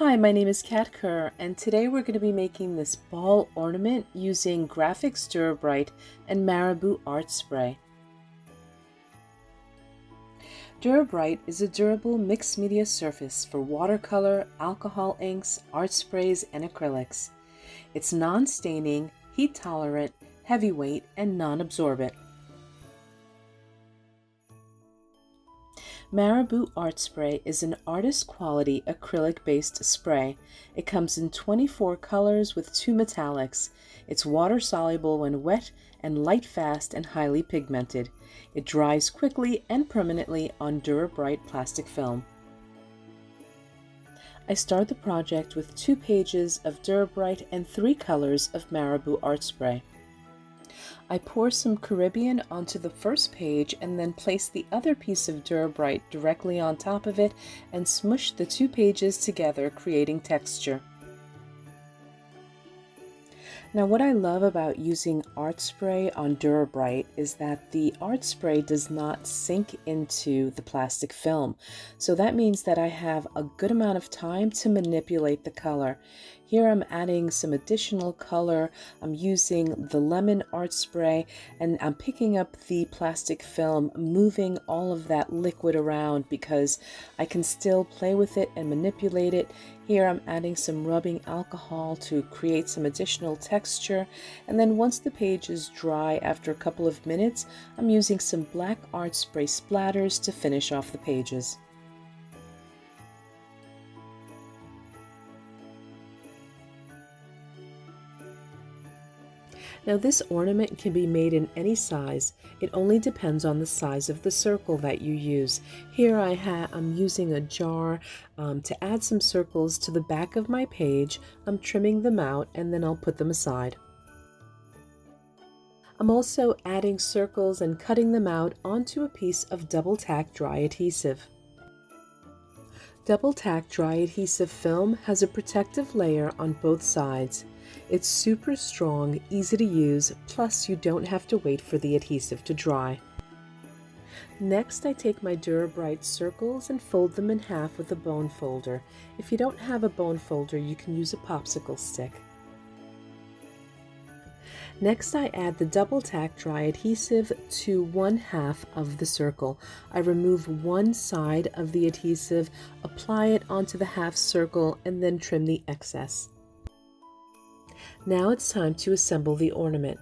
Hi, my name is Kat Kerr, and today we're going to be making this ball ornament using Grafix Dura-Bright and Marabu Art Spray. Dura-Bright is a durable mixed media surface for watercolor, alcohol inks, art sprays, and acrylics. It's non-staining, heat-tolerant, heavyweight, and non-absorbent. Marabu Art Spray is an artist-quality acrylic-based spray. It comes in 24 colors with 2 metallics. It's water-soluble when wet and light-fast and highly pigmented. It dries quickly and permanently on Dura-Bright plastic film. I start the project with 2 pages of Dura-Bright and 3 colors of Marabu Art Spray. I pour some Caribbean onto the first page and then place the other piece of Dura-Bright directly on top of it and smush the 2 pages together, creating texture. Now, what I love about using art spray on Dura-Bright is that the art spray does not sink into the plastic film. So that means that I have a good amount of time to manipulate the color. Here I'm adding some additional color. I'm using the lemon art spray and I'm picking up the plastic film, moving all of that liquid around because I can still play with it and manipulate it. Here I'm adding some rubbing alcohol to create some additional texture, and then once the page is dry after a couple of minutes, I'm using some black art spray splatters to finish off the pages. Now this ornament can be made in any size. It only depends on the size of the circle that you use. Here I'm using a jar to add some circles to the back of my page. I'm trimming them out and then I'll put them aside. I'm also adding circles and cutting them out onto a piece of double tack dry adhesive. Double tack dry adhesive film has a protective layer on both sides. It's super strong, easy to use, plus you don't have to wait for the adhesive to dry. Next, I take my Dura-Bright circles and fold them in half with a bone folder. If you don't have a bone folder, you can use a popsicle stick. Next, I add the double tack dry adhesive to 1/2 of the circle. I remove one side of the adhesive, apply it onto the half circle, and then trim the excess. Now it's time to assemble the ornament.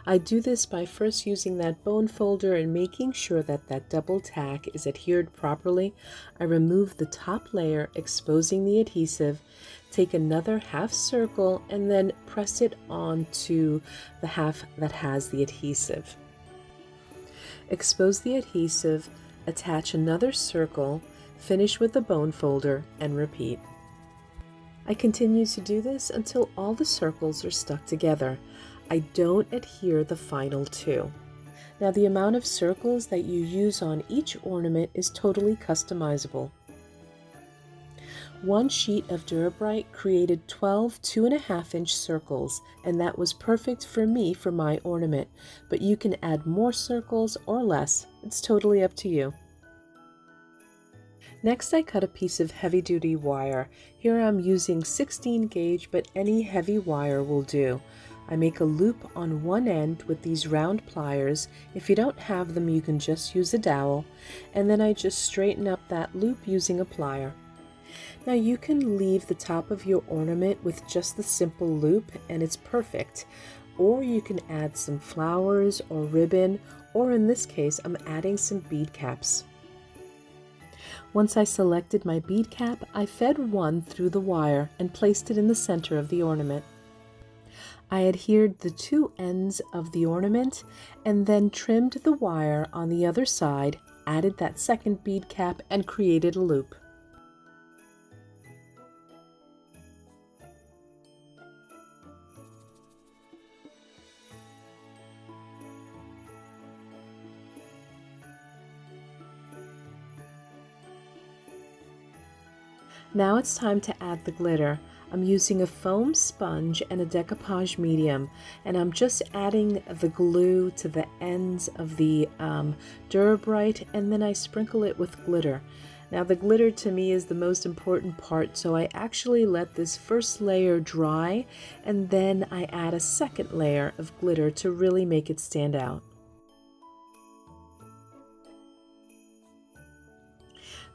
I do this by first using that bone folder and making sure that that double tack is adhered properly. I remove the top layer, exposing the adhesive, take another half circle, and then press it onto the half that has the adhesive. Expose the adhesive, attach another circle, finish with the bone folder, and repeat. I continue to do this until all the circles are stuck together. I don't adhere the final 2. Now the amount of circles that you use on each ornament is totally customizable. One sheet of Dura-Bright created 12 2.5-inch circles, and that was perfect for me for my ornament, but you can add more circles or less. It's totally up to you. Next, I cut a piece of heavy-duty wire. Here I'm using 16 gauge, but any heavy wire will do. I make a loop on one end with these round pliers. If you don't have them, you can just use a dowel, and then I just straighten up that loop using a plier. Now you can leave the top of your ornament with just the simple loop and it's perfect, or you can add some flowers or ribbon, or in this case I'm adding some bead caps. Once I selected my bead cap, I fed one through the wire and placed it in the center of the ornament. I adhered the 2 ends of the ornament and then trimmed the wire on the other side, added that second bead cap, and created a loop. Now it's time to add the glitter. I'm using a foam sponge and a decoupage medium, and I'm just adding the glue to the ends of the Dura-Bright, and then I sprinkle it with glitter. Now the glitter to me is the most important part, so I actually let this first layer dry and then I add a second layer of glitter to really make it stand out.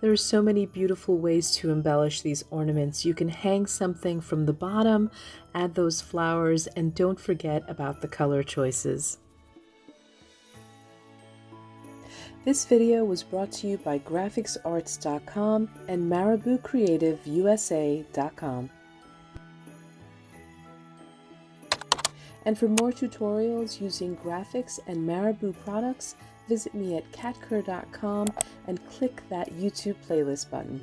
There are so many beautiful ways to embellish these ornaments. You can hang something from the bottom, add those flowers, and don't forget about the color choices. This video was brought to you by GrafixArts.com and MarabuCreativeUSA.com. And for more tutorials using Grafix and Marabu products, visit me at catker.com and click that YouTube playlist button.